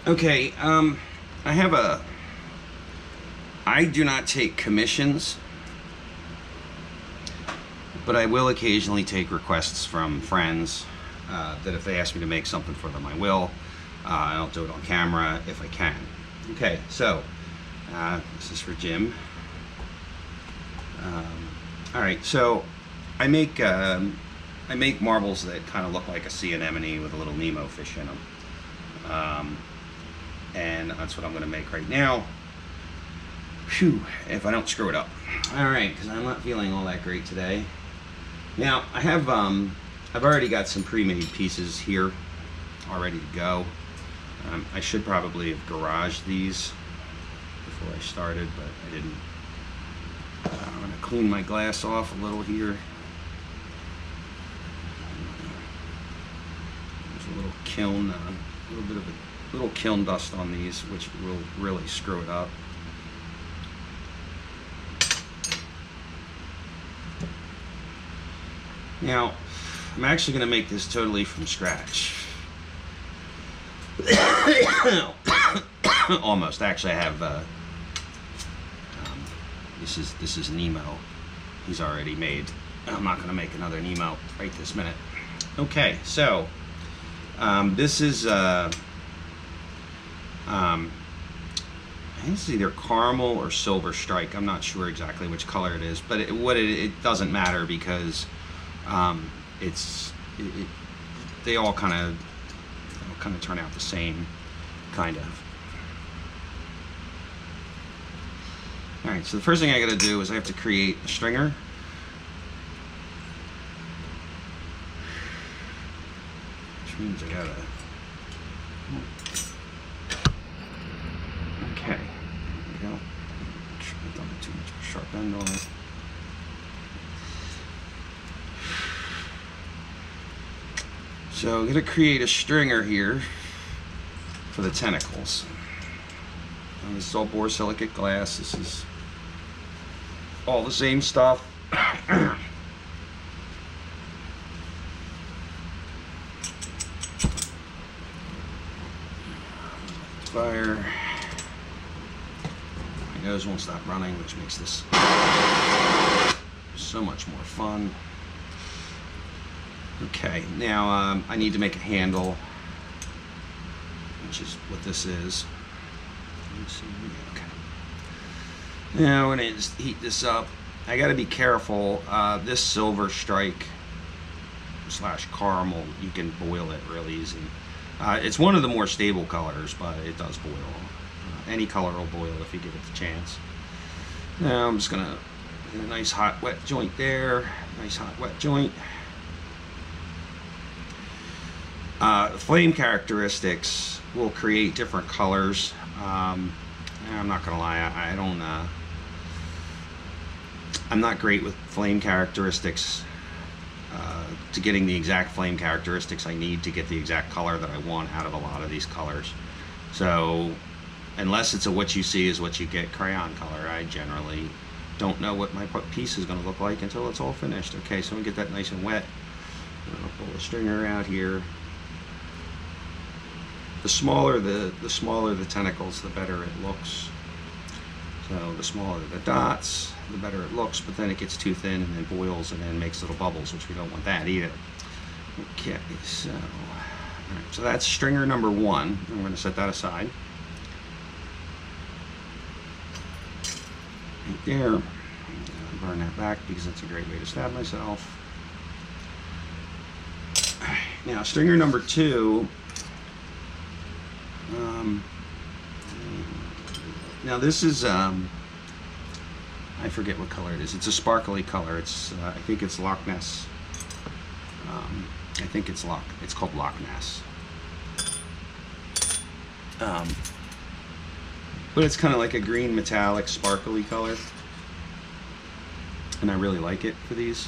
Okay, I do not take commissions, but I will occasionally take requests from friends that if they ask me to make something for them, I will. I'll do it on camera if I can. Okay, so this is for Jim. All right, so I make marbles that kind of look like a sea anemone with a little Nemo fish in them. And that's what I'm going to make right now. Phew, if I don't screw it up. All right, because I'm not feeling all that great today. Now, I have, I've already got some pre-made pieces here, all ready to go. I should probably have garaged these before I started, but I didn't. I'm going to clean my glass off a little here. There's a little kiln, a little bit of a little kiln dust on these, which will really screw it up. Now, I'm actually going to make this totally from scratch. Almost. Actually, I have. This is Nemo. He's already made. I'm not going to make another Nemo right this minute. Okay, so this is. I think it's either caramel or silver strike. I'm not sure exactly which color it is, but it doesn't matter because they all kind of turn out the same, kind of. All right, so the first thing I got to do is I have to create a stringer. Which means I gotta. Okay, there we go. I don't have too much of a sharp end on it. So I'm going to create a stringer here for the tentacles. And this is all borosilicate glass. This is all the same stuff. Fire. My nose won't stop running, which makes this so much more fun. Okay, now I need to make a handle, which is what this is. Let's see. Okay. Now we're gonna just heat this up. I got to be careful. This silver strike / caramel, you can boil it real easy. It's one of the more stable colors, but it does boil. Any color will boil if you give it the chance. Now I'm just gonna get a nice hot wet joint there. Nice hot wet joint. Flame characteristics will create different colors. I'm not gonna lie, I don't. I'm not great with flame characteristics. To getting the exact flame characteristics I need to get the exact color that I want out of a lot of these colors. So, unless it's a what you see is what you get crayon color, I generally don't know what my piece is going to look like until it's all finished. Okay, so we get that nice and wet. I'm gonna pull the stringer out here. The smaller the tentacles, the better it looks. So the smaller the dots, the better it looks, but then it gets too thin and then boils and then makes little bubbles, which we don't want that either. Okay, so, all right, so that's stringer number 1. I'm going to set that aside. Right there. I'm gonna burn that back because that's a great way to stab myself. Now, stringer number 2. Now this is, I forget what color it is. It's a sparkly color. It's, I think it's Loch Ness. I think it's called Loch Ness. But it's kind of like a green metallic sparkly color. And I really like it for these.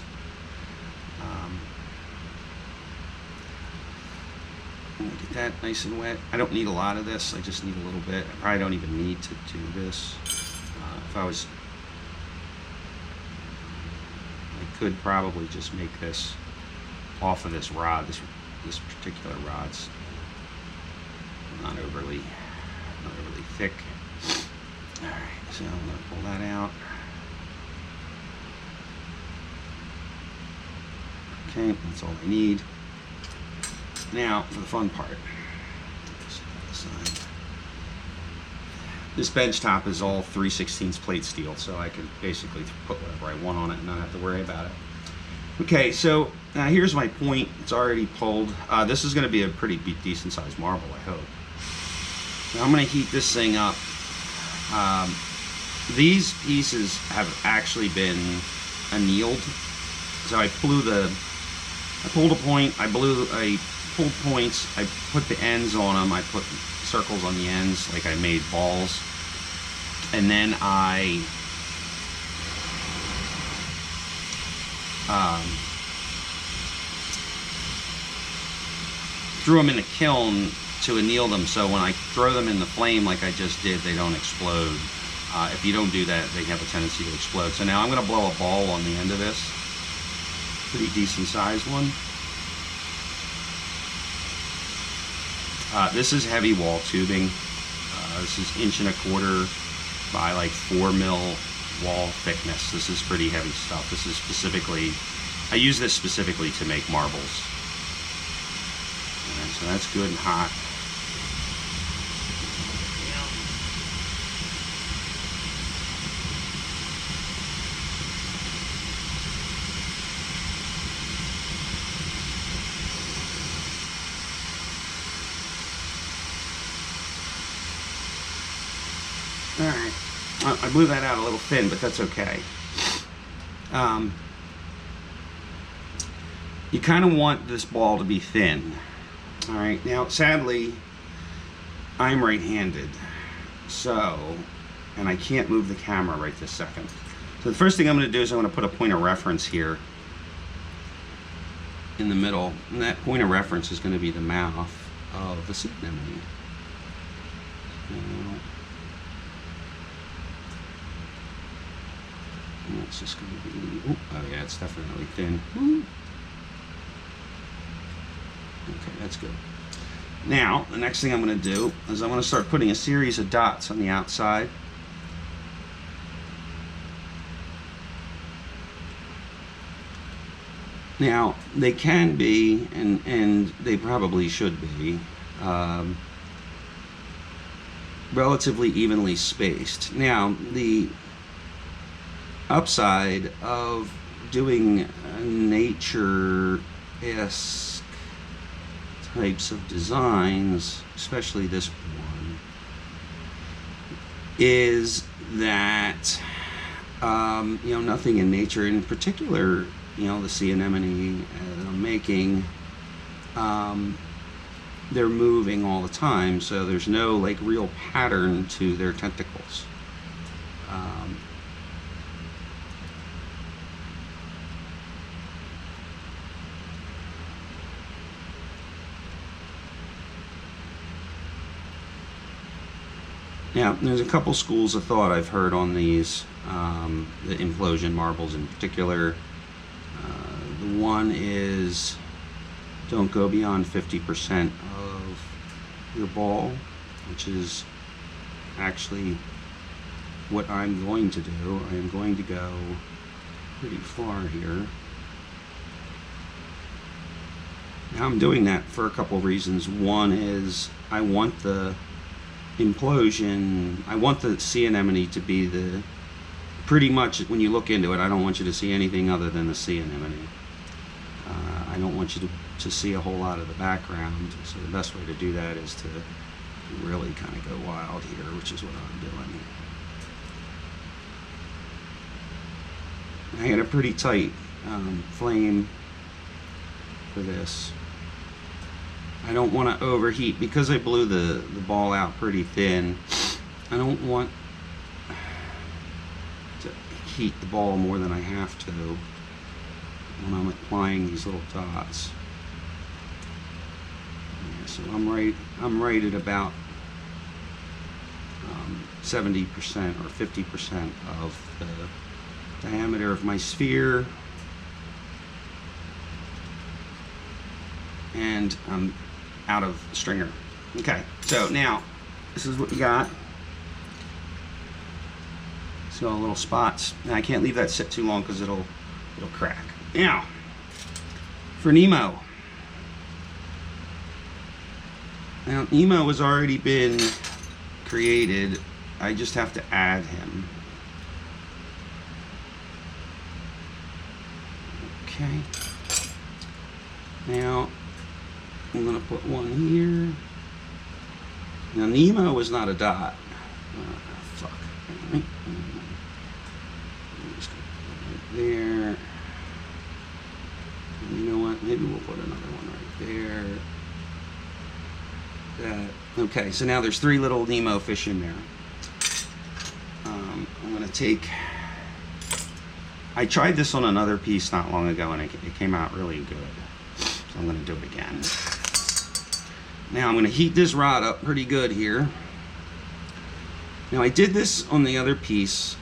Get that nice and wet. I don't need a lot of this. I just need a little bit. I probably don't even need to do this. If I was, I could probably just make this off of this rod. This particular rod's not over thick. All right, so I'm gonna pull that out. Okay, that's all I need. Now for the fun part. This bench top is all 3/16 plate steel, so I can basically put whatever I want on it and not have to worry about it. Okay, so here's my point. It's already pulled. This is going to be a pretty decent sized marble, I hope. Now I'm going to heat this thing up. These pieces have actually been annealed. So I pulled a point, I pulled points, I put the ends on them, I put circles on the ends like I made balls, and then I threw them in the kiln to anneal them, so when I throw them in the flame like I just did, they don't explode. If you don't do that, they have a tendency to explode. So now I'm going to blow a ball on the end of this. Pretty decent sized one. This is heavy wall tubing. This is 1.25" by like 4 mil wall thickness. This is pretty heavy stuff. This is specifically, I use this specifically to make marbles. Alright, so that's good and hot. Alright, I blew that out a little thin, but that's okay. You kind of want this ball to be thin. Alright, now sadly, I'm right-handed, so, and I can't move the camera right this second. So the first thing I'm going to do is I'm going to put a point of reference here in the middle, and that point of reference is going to be the mouth of the sea anemone. It's just going to be, oh yeah, it's definitely thin. Okay, that's good. Now, the next thing I'm going to do is I'm going to start putting a series of dots on the outside. Now, they can be, and they probably should be, relatively evenly spaced. Now, the upside of doing nature-esque types of designs, especially this one, is that you know, nothing in nature, in particular, you know, the sea anemone that I'm making, they're moving all the time, so there's no like real pattern to their tentacles. Now, there's a couple schools of thought I've heard on these, the implosion marbles in particular. The one is don't go beyond 50% of your ball, which is actually what I'm going to do. I am going to go pretty far here. Now, I'm doing that for a couple of reasons. One is I want the implosion, I want the sea anemone to be the, pretty much when you look into it, I don't want you to see anything other than the sea anemone. I don't want you to see a whole lot of the background, so the best way to do that is to really kind of go wild here, which is what I'm doing. I had a pretty tight flame for this. I don't want to overheat because I blew the ball out pretty thin. I don't want to heat the ball more than I have to when I'm applying these little dots. Yeah, so I'm right at about 70% or 50% of the diameter of my sphere, and I'm out of stringer. Okay, so now this is what we got. See all the little spots. Now I can't leave that sit too long because it'll crack. Now, for Nemo. Now Nemo has already been created. I just have to add him. Okay. Now I'm gonna put one here. Now Nemo is not a dot. Fuck. Right. Just gonna put it right there. And you know what? Maybe we'll put another one right there. That. Okay. So now there's 3 little Nemo fish in there. I'm gonna take. I tried this on another piece not long ago, and it came out really good. So I'm gonna do it again. Now I'm going to heat this rod up pretty good here. Now I did this on the other piece.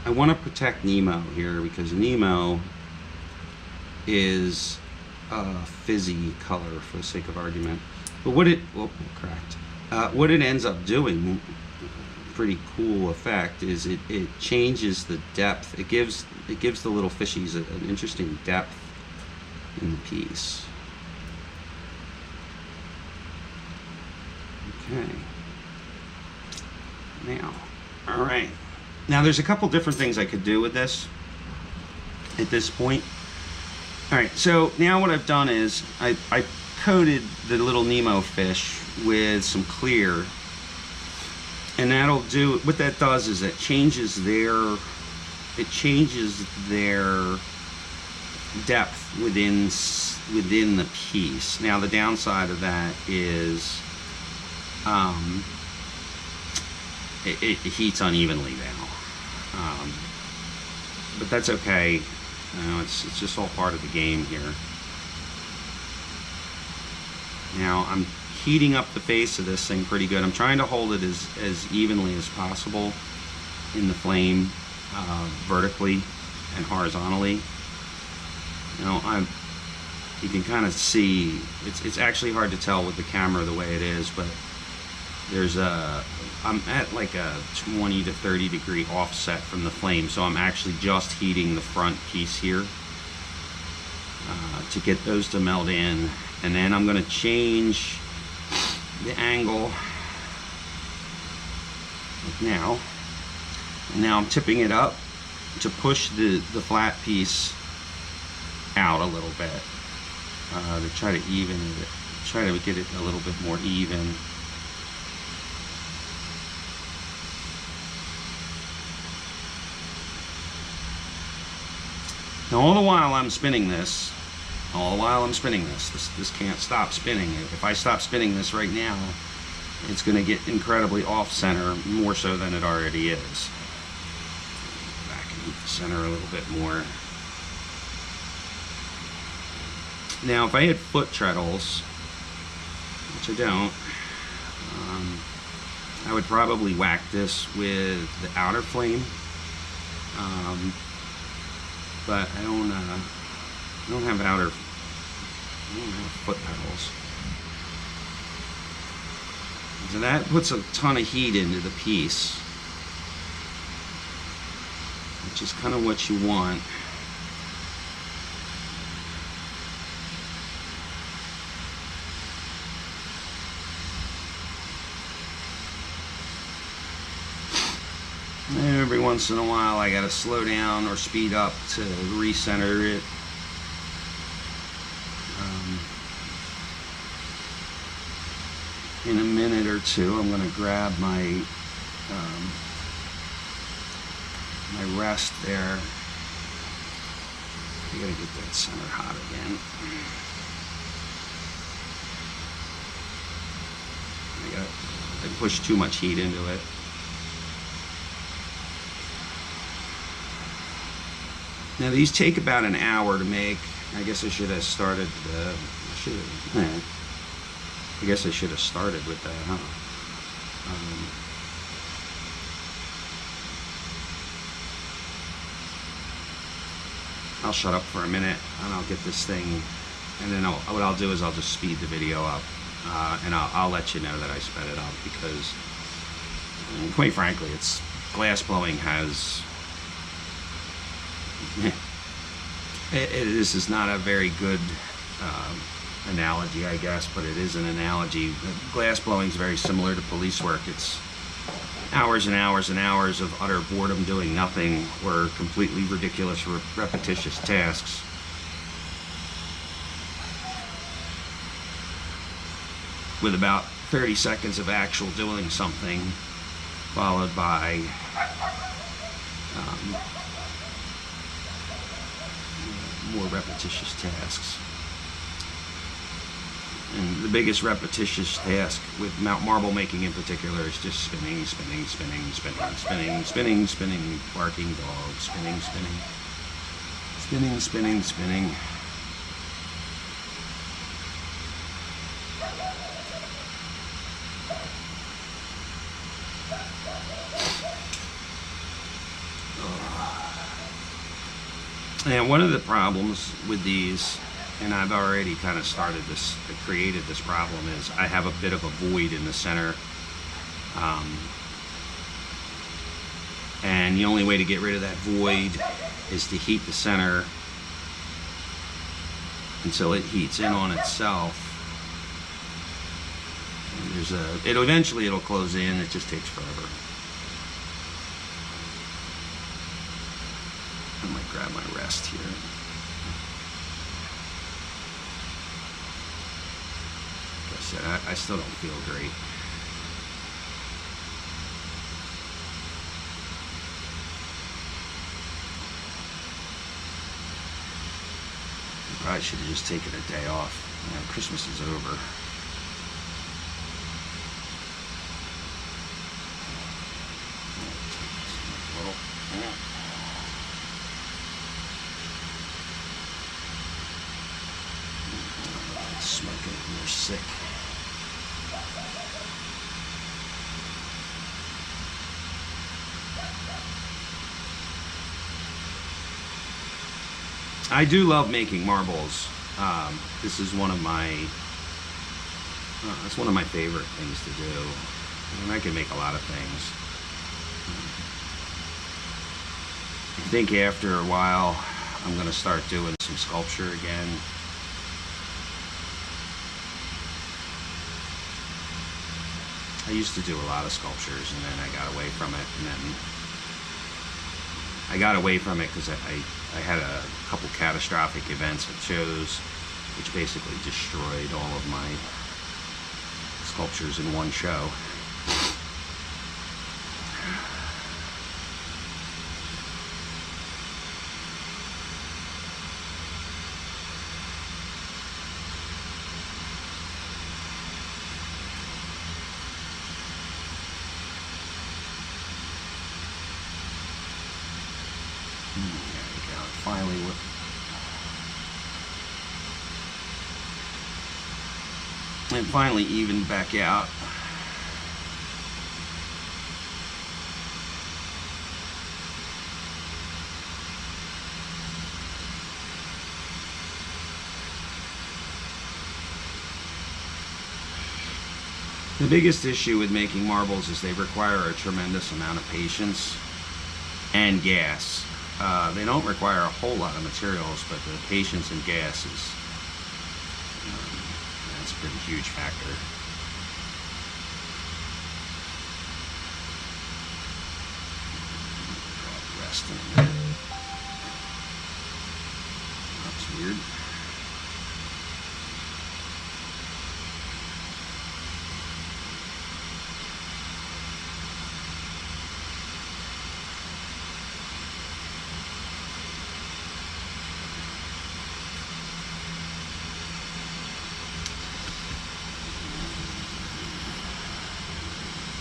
I want to protect Nemo here because Nemo is a fizzy color for the sake of argument. But what it ends up doing, pretty cool effect, is it changes the depth. It gives the little fishies an interesting depth in the piece. Okay. Now, all right. Now there's a couple different things I could do with this at this point. All right, so now what I've done is I coated the little Nemo fish with some clear, and that'll do, what that does is it changes their depth within the piece. Now the downside of that is it heats unevenly now, but that's okay. You know, it's just all part of the game here. Now I'm heating up the face of this thing pretty good. I'm trying to hold it as evenly as possible in the flame, vertically and horizontally. You know, you can kind of see, it's actually hard to tell with the camera the way it is, but I'm at like a 20 to 30 degree offset from the flame, so I'm actually just heating the front piece here to get those to melt in, and then I'm going to change the angle like now. And now I'm tipping it up to push the flat piece out a little bit to try to get it a little bit more even. Now all the while I'm spinning this, this can't stop spinning. If I stop spinning this right now, it's going to get incredibly off-center, more so than it already is. Back and heat the center a little bit more. Now if I had foot treadles, which I don't, I would probably whack this with the outer flame. But I don't have foot pedals. So that puts a ton of heat into the piece, which is kind of what you want. And every once in a while I gotta slow down or speed up to recenter it. In a minute or two I'm gonna grab my my rest there. I gotta get that center hot again. I pushed too much heat into it. Now these take about an hour to make. I guess I should have started. I guess I should have started with that, huh? I'll shut up for a minute and I'll get this thing, and then what I'll do is I'll just speed the video up, and I'll let you know that I sped it up because And quite frankly, glass blowing has this is not a very good analogy, I guess, but it is an analogy. Glass blowing is very similar to police work. It's hours and hours and hours of utter boredom doing nothing or completely ridiculous, repetitious tasks. With about 30 seconds of actual doing something, followed by more repetitious tasks. And the biggest repetitious task with marble making in particular is just spinning, spinning, spinning, spinning, spinning, spinning, spinning, barking dogs, spinning, spinning, spinning, spinning, spinning. And one of the problems with these, and I've already kind of created this problem, is I have a bit of a void in the center. And the only way to get rid of that void is to heat the center until it heats in on itself. And eventually it'll close in, it just takes forever. I might grab my rest here. Like I said, I still don't feel great. I probably should have just taken a day off. You know, Christmas is over. Smoking, you're sick. I do love making marbles. This is one of my it's one of my favorite things to do, and I can make a lot of things. I think after a while I'm going to start doing some sculpture again. I used to do a lot of sculptures, and then I got away from it, and then I got away from it because I had a couple catastrophic events at shows which basically destroyed all of my sculptures in one show. Finally, and finally evened back out. The biggest issue with making marbles is they require a tremendous amount of patience and gas. They don't require a whole lot of materials, but the patience and gas is that's a pretty huge factor. Rest in a minute. That's weird.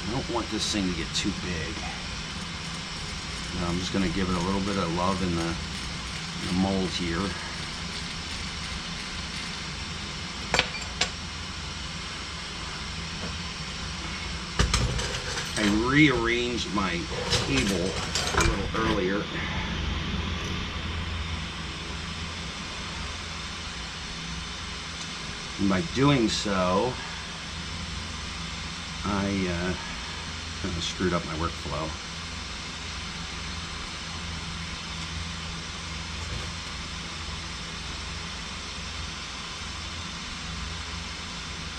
I don't want this thing to get too big. Now I'm just going to give it a little bit of love in the mold here. I rearranged my table a little earlier. And by doing so, I Kind of screwed up my workflow.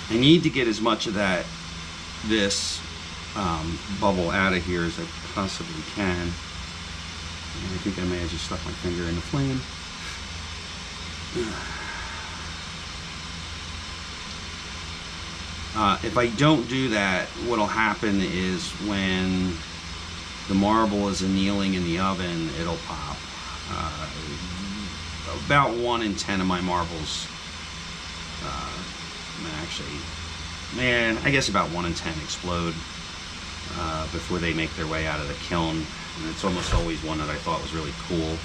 I need to get as much of this bubble out of here as I possibly can. And I think I may have just stuck my finger in the flame. If I don't do that, what'll happen is when the marble is annealing in the oven, it'll pop. About 1 in 10 of my marbles, actually, man, I guess about 1 in 10 explode before they make their way out of the kiln. And it's almost always one that I thought was really cool.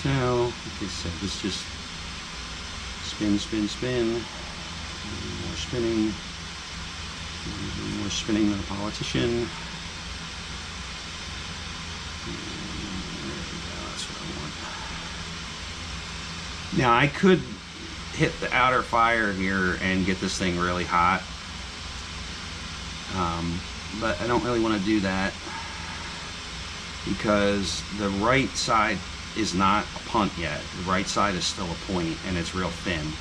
So, like I said, this just spin, spin, spin. More spinning. More spinning than a politician. There we go, that's what I want. Now I could hit the outer fire here and get this thing really hot. But I don't really want to do that because the right side is not a punt yet. The right side is still a point and it's real thin.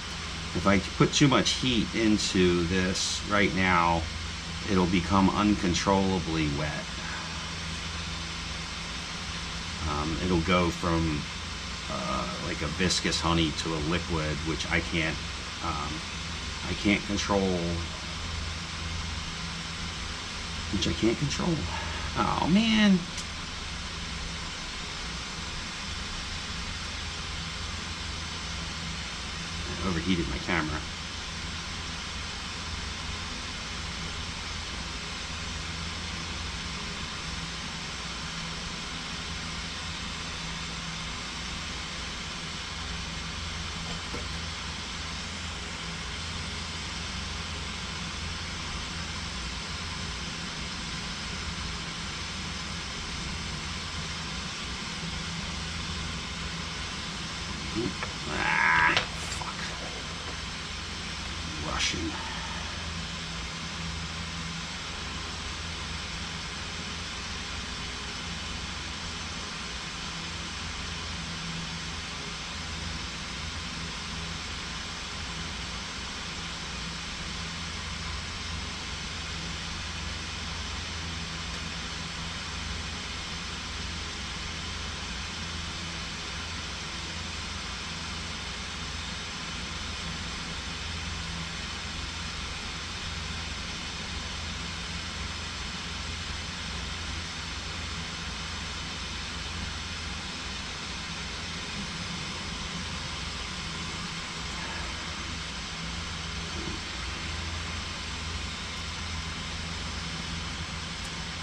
If I put too much heat into this right now, it'll become uncontrollably wet. It'll go from like a viscous honey to a liquid, which I can't control. Oh man. I overheated my camera. Fuck. Russian.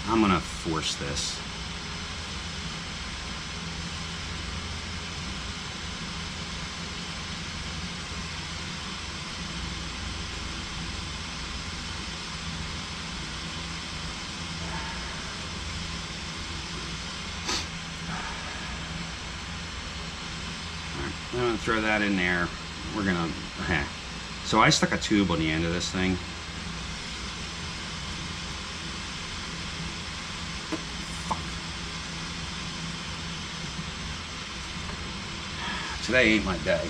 I'm gonna force this. I'm gonna throw that in there. We're gonna, so I stuck a tube on the end of this thing. Today ain't my day.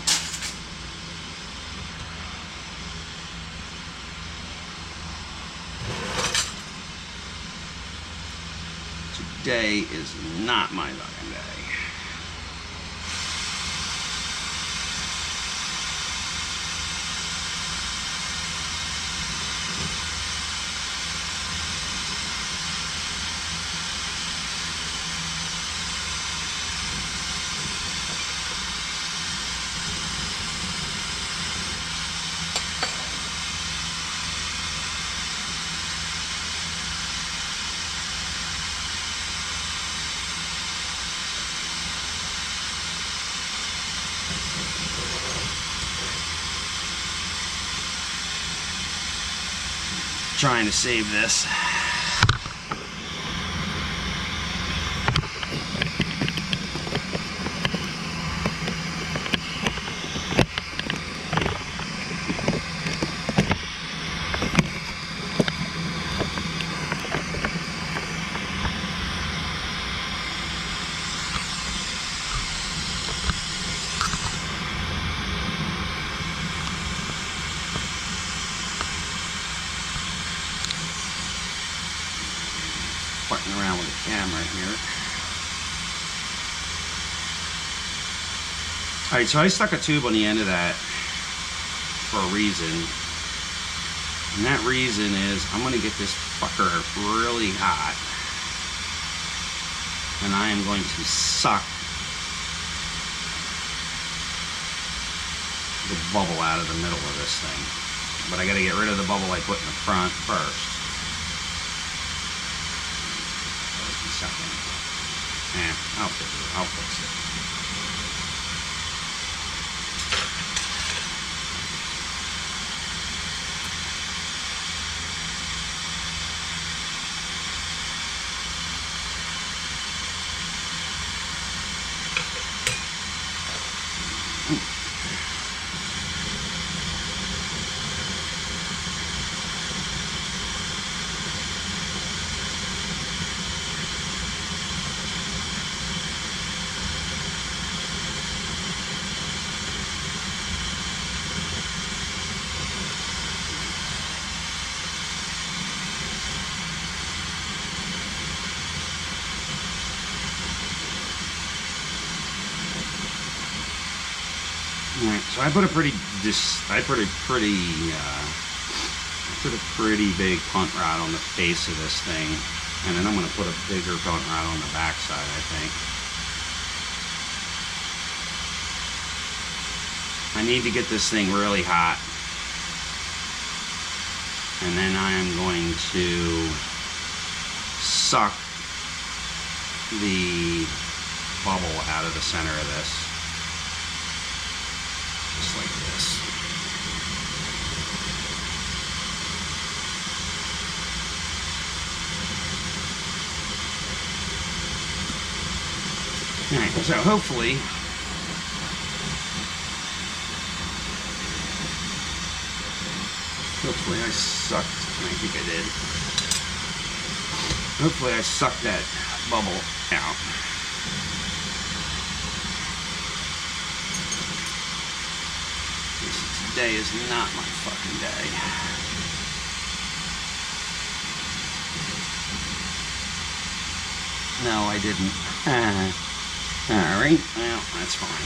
Today is not my fucking day. Trying to save this. fucking around with the camera here. Alright, so I stuck a tube on the end of that for a reason. And that reason is I'm going to get this fucker really hot. And I am going to suck the bubble out of the middle of this thing. But I got to get rid of the bubble I put in the front first. Second. I'll fix it. Alright, so I put a pretty big punt rod on the face of this thing, and then I'm going to put a bigger punt rod on the back side, I think. I need to get this thing really hot, and then I am going to suck the bubble out of the center of this. Just like this. Alright, so hopefully I sucked, I think I did. Hopefully I sucked that bubble out. Today is not my fucking day. No, I didn't. Alright, well, that's fine.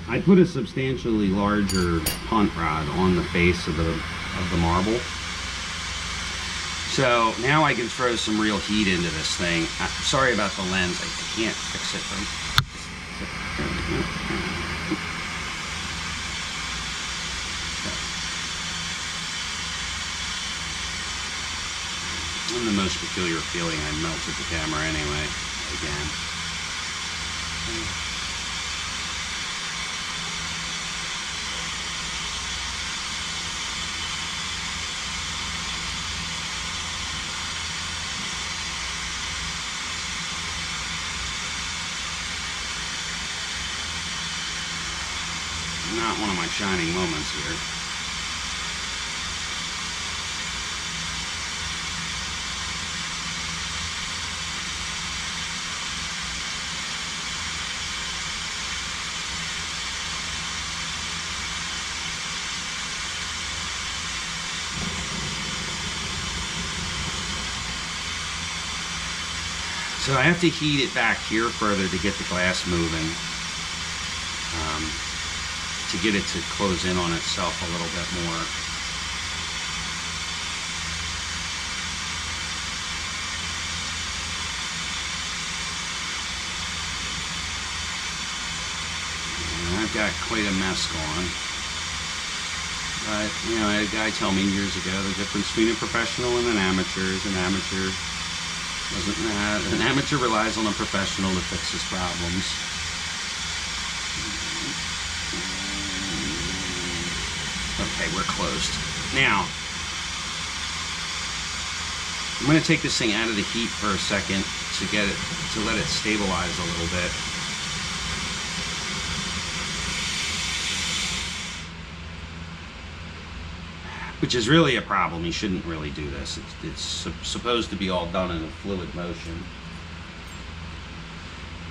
I put a substantially larger punt rod on the face of the marble. So now I can throw some real heat into this thing. Sorry about the lens, I can't fix it right. And the most peculiar feeling, I melted the camera anyway, again. Not one of my shining moments here. So I have to heat it back here further to get the glass moving. To get it to close in on itself a little bit more. And I've got quite a mess going. But, you know, I had a guy tell me years ago the difference between a professional and an amateur is an amateur relies on a professional to fix his problems. Okay, we're closed. Now, I'm going to take this thing out of the heat for a second to let it stabilize a little bit. Which is really a problem. You shouldn't really do this. It's supposed to be all done in a fluid motion.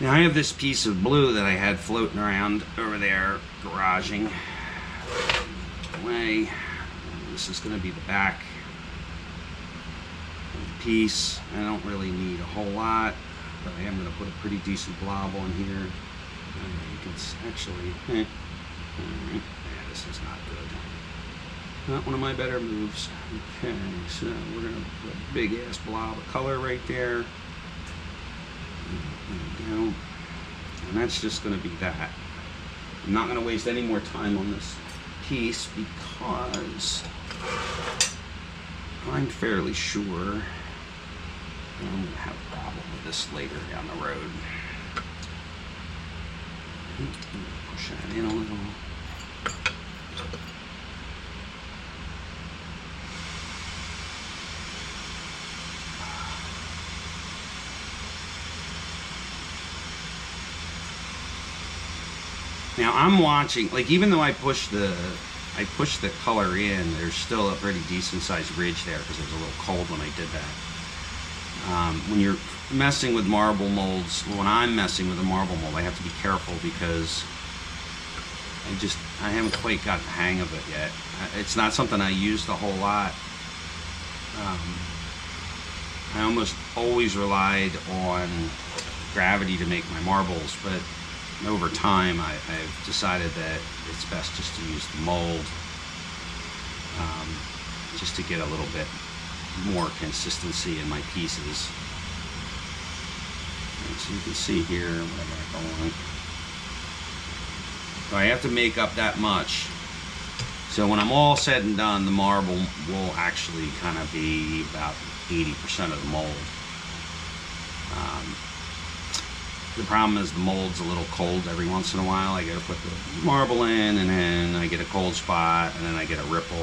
Now I have this piece of blue that I had floating around over there, garaging. Away. This is going to be the back piece. I don't really need a whole lot, but I am going to put a pretty decent blob on here. You can actually, yeah, this is not good. Not one of my better moves. Okay, so we're going to put a big ass blob of color right there. There we go. And that's just going to be that. I'm not going to waste any more time on this piece because I'm fairly sure I'm going to have a problem with this later down the road. Push that in a little. Now I'm watching, like, even though I push the color in, there's still a pretty decent sized ridge there because it was a little cold when I did that. When you're messing with marble molds, when I'm messing with a marble mold, I have to be careful because I haven't quite got the hang of it yet. It's not something I used a whole lot. I almost always relied on gravity to make my marbles, but over time I've decided that it's best just to use the mold, just to get a little bit more consistency in my pieces. And so you can see here what I got going. So I have to make up that much. So when I'm all said and done, the marble will actually kind of be about 80% of the mold. The problem is the mold's a little cold every once in a while. I gotta put the marble in, and then I get a cold spot, and then I get a ripple,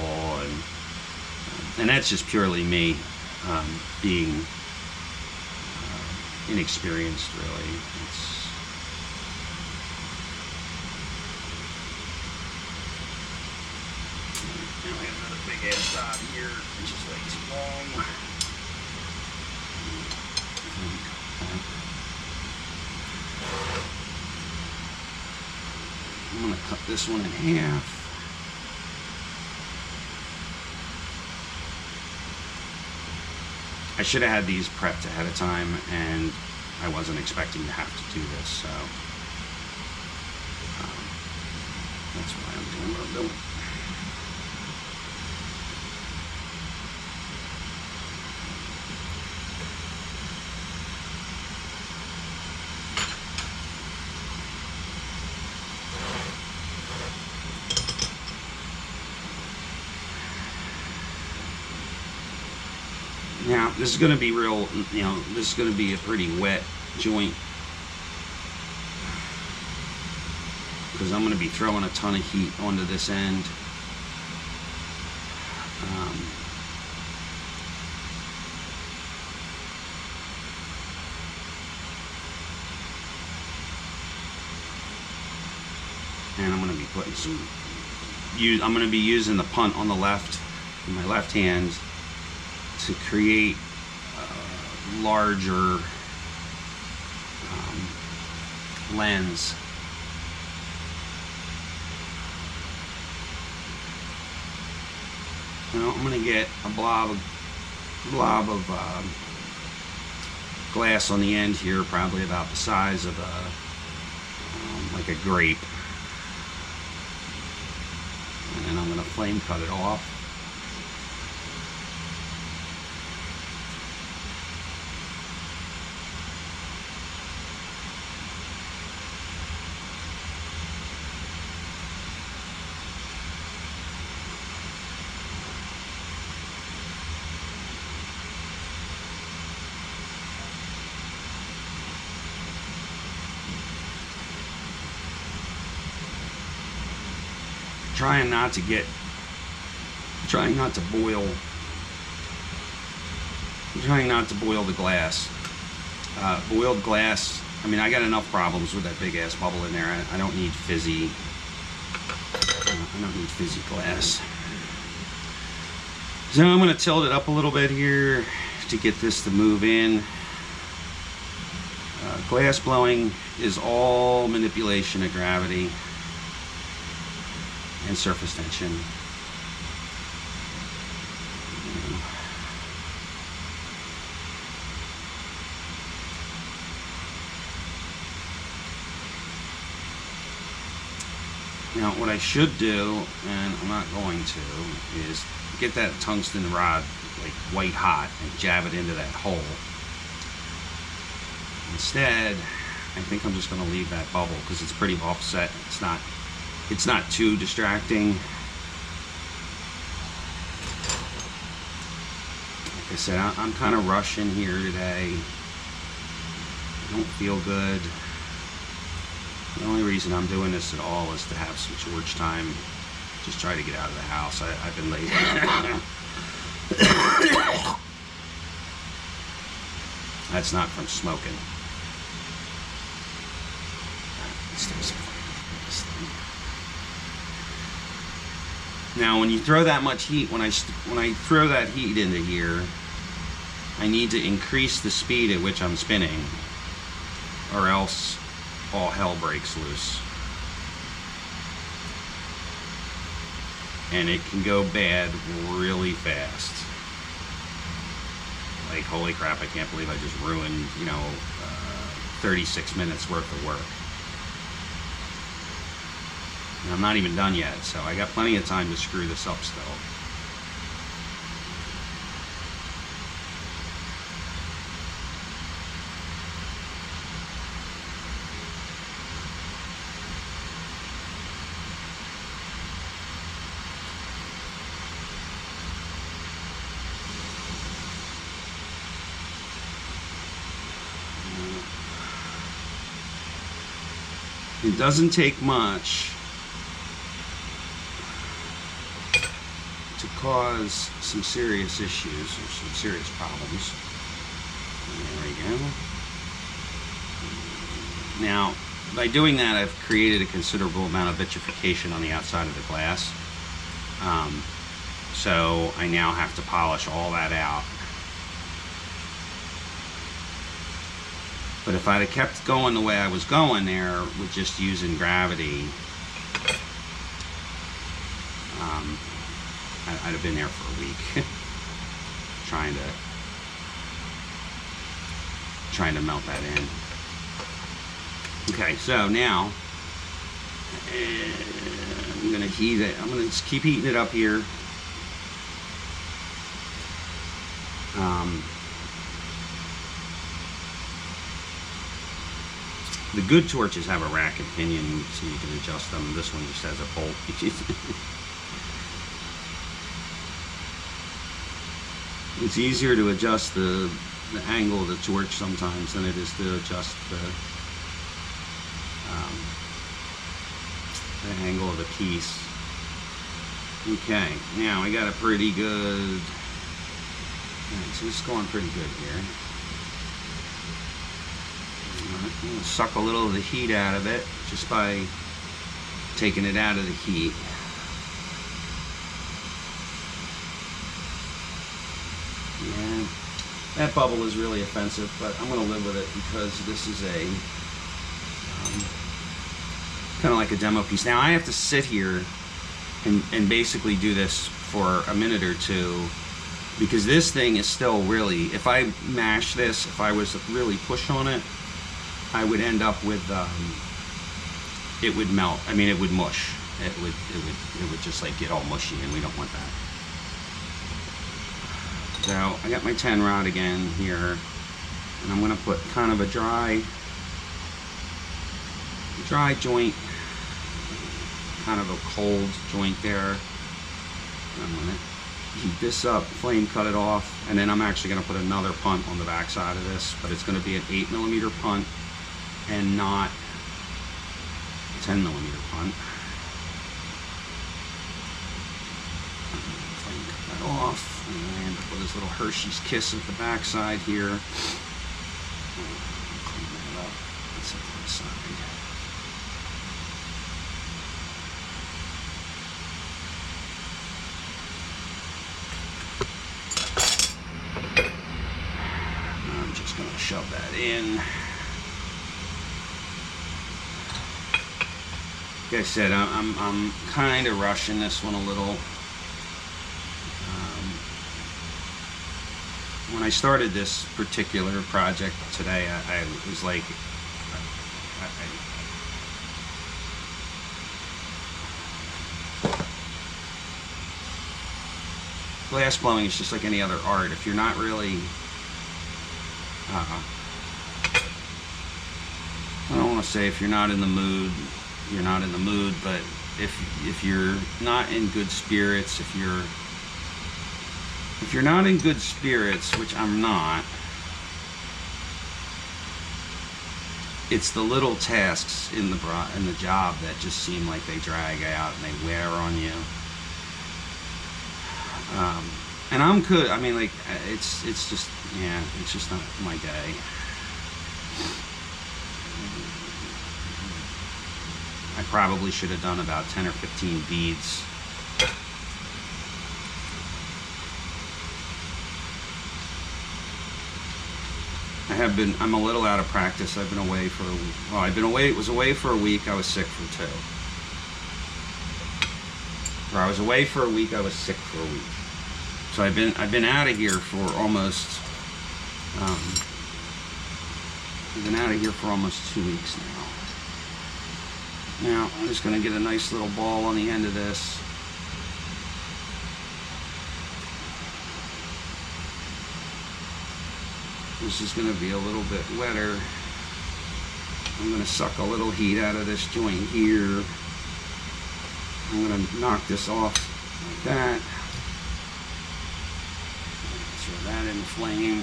and that's just purely me being inexperienced, really. Now I have another big ass dot here, which is way too long. I'm going to cut this one in half. I should have had these prepped ahead of time, and I wasn't expecting to have to do this, so that's why I'm doing what I'm doing. Now, this is going to be real, this is going to be a pretty wet joint because I'm going to be throwing a ton of heat onto this end. And I'm going to be putting I'm going to be using the punt on the left, in my left hand, to create a larger lens. Now I'm going to get a blob of glass on the end here, probably about the size of like a grape, and then I'm going to flame cut it off. Trying not to boil the glass. Boiled glass, I mean, I got enough problems with that big ass bubble in there. I don't need fizzy glass. So I'm going to tilt it up a little bit here to get this to move in. Glass blowing is all manipulation of gravity and surface tension. Now what I should do, and I'm not going to, is get that tungsten rod like white hot and jab it into that hole. Instead, I think I'm just going to leave that bubble because it's pretty offset. It's not too distracting. Like I said, I'm kind of rushing here today. I don't feel good. The only reason I'm doing this at all is to have some George time. Just try to get out of the house. I've been late. That's not from smoking. Now, when you throw that much heat, when I throw that heat into here, I need to increase the speed at which I'm spinning, or else all hell breaks loose. And it can go bad really fast. Like, holy crap, I can't believe I just ruined, 36 minutes worth of work. And I'm not even done yet, so I got plenty of time to screw this up still. It doesn't take much to cause some serious issues or some serious problems. There we go. Now, by doing that, I've created a considerable amount of vitrification on the outside of the glass. So I now have to polish all that out. But if I'd have kept going the way I was going there with just using gravity, I'd have been there for a week trying to melt that in. Okay, so now I'm gonna heat it. I'm gonna just keep heating it up here. The good torches have a rack and pinion, so you can adjust them. This one just has a bolt. It's easier to adjust the angle of the torch sometimes than it is to adjust the angle of the piece. Okay, now I got a pretty good. So it's going pretty good here. I'm going to suck a little of the heat out of it just by taking it out of the heat. Yeah, that bubble is really offensive, but I'm going to live with it because this is a kind of like a demo piece. Now I have to sit here and basically do this for a minute or two because this thing is still really, if I mash this, if I was to really push on it, I would end up with, it would melt. I mean, it would mush. It would just like get all mushy, and we don't want that. So I got my 10 rod again here, and I'm going to put kind of a dry joint, kind of a cold joint there. And I'm going to heat this up, flame cut it off, and then I'm actually going to put another punt on the back side of this, but it's going to be an 8mm punt and not a 10mm punt. Flame cut that off, and I end up with this little Hershey's Kiss at the back side here. Clean that up. Let's set that aside. I'm just going to shove that in. Like I said, I'm kind of rushing this one a little. When I started this particular project today, I was like, glass blowing is just like any other art. If you're not really, I don't want to say if you're not in the mood, you're not in the mood, but if you're not in good spirits, if you're not in good spirits, which I'm not, it's the little tasks in the job that just seem like they drag out and they wear on you. And I'm good. I mean, like, it's just, yeah, it's just not my day. I probably should have done about 10 or 15 beads. I'm a little out of practice. I've been away for, was away for a week. I was sick for 2. Or I was away for a week. I was sick for a week. So I've been out of here for almost, I've been out of here for almost 2 weeks now. Now, I'm just going to get a nice little ball on the end of this. This is going to be a little bit wetter. I'm going to suck a little heat out of this joint here. I'm going to knock this off like that. Throw that in the flame.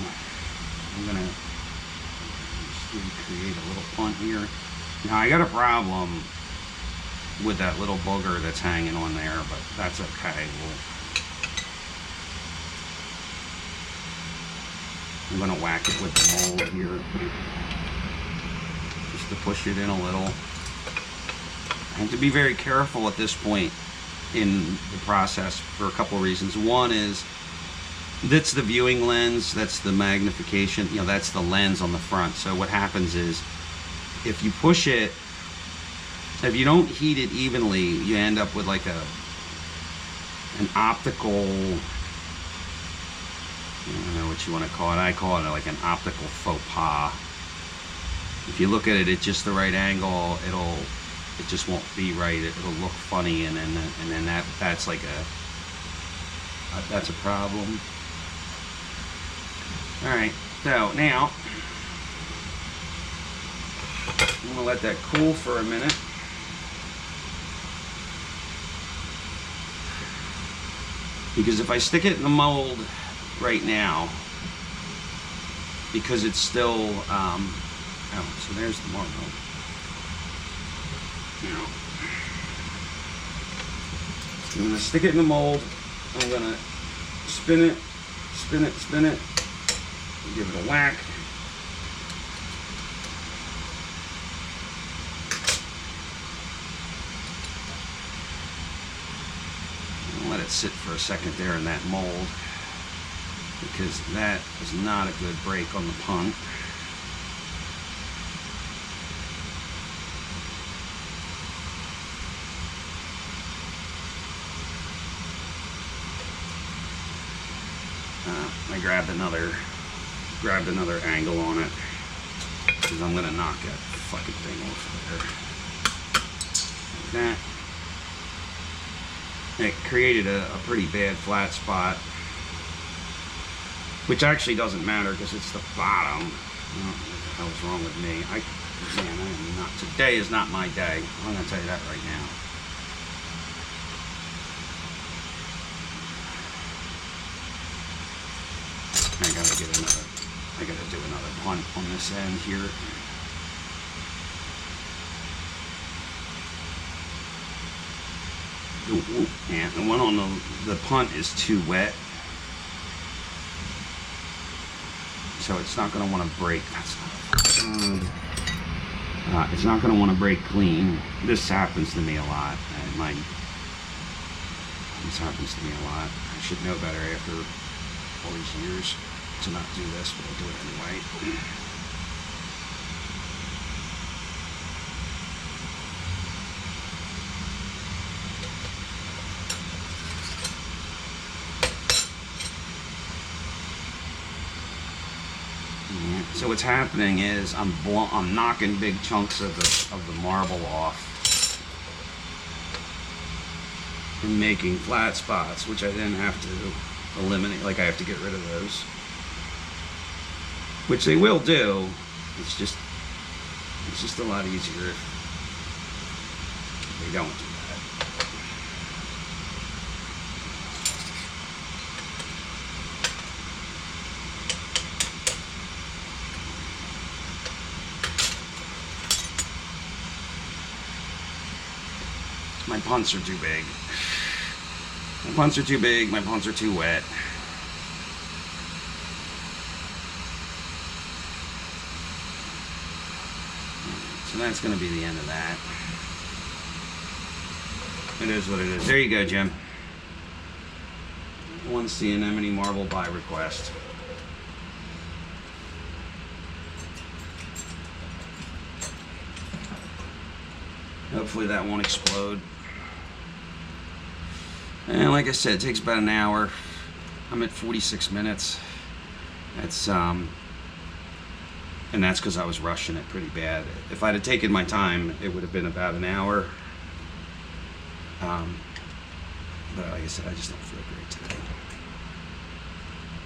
I'm going to just recreate a little punt here. Now, I got a problem with that little booger that's hanging on there, but that's okay. I'm going to whack it with the mold here, just to push it in a little. I have to be very careful at this point in the process for a couple of reasons. One is, that's the viewing lens, that's the magnification, you know, that's the lens on the front. So what happens is, if you push it, if you don't heat it evenly, you end up with like an optical, I don't know what you want to call it. I call it like an optical faux pas. If you look at it at just the right angle, it just won't be right. It'll look funny, and then that's like that's a problem. All right, so now I'm gonna let that cool for a minute. Because if I stick it in the mold right now, because it's still, oh, so there's the marble. Now, I'm gonna stick it in the mold. I'm gonna spin it, give it a whack. Let it sit for a second there in that mold, because that is not a good break on the punt. I grabbed another angle on it, because I'm gonna knock that fucking thing off there. Like that. It created a pretty bad flat spot, which actually doesn't matter because it's the bottom. Oh, what the hell's wrong with me? Man, I am not. Today is not my day. I'm gonna tell you that right now. I gotta do another punt on this end here. Ooh, and the one on the punt is too wet, so it's not going to want to break. That's not it's not going to want to break clean. This happens to me a lot. This happens to me a lot. I should know better after all these years to not do this, but I'll do it anyway. So what's happening is I'm knocking big chunks of the marble off and making flat spots, which I then have to eliminate, like I have to get rid of those, which they will do. It's just a lot easier if they don't do that. My punts are too big. My punts are too big, my punts are too wet. So that's going to be the end of that. It is what it is. There you go, Jim. One sea anemone marble by request. Hopefully that won't explode. And like I said, it takes about an hour. I'm at 46 minutes. That's and that's because I was rushing it pretty bad. If I'd have taken my time, it would have been about an hour. But like I said, I just don't feel great today.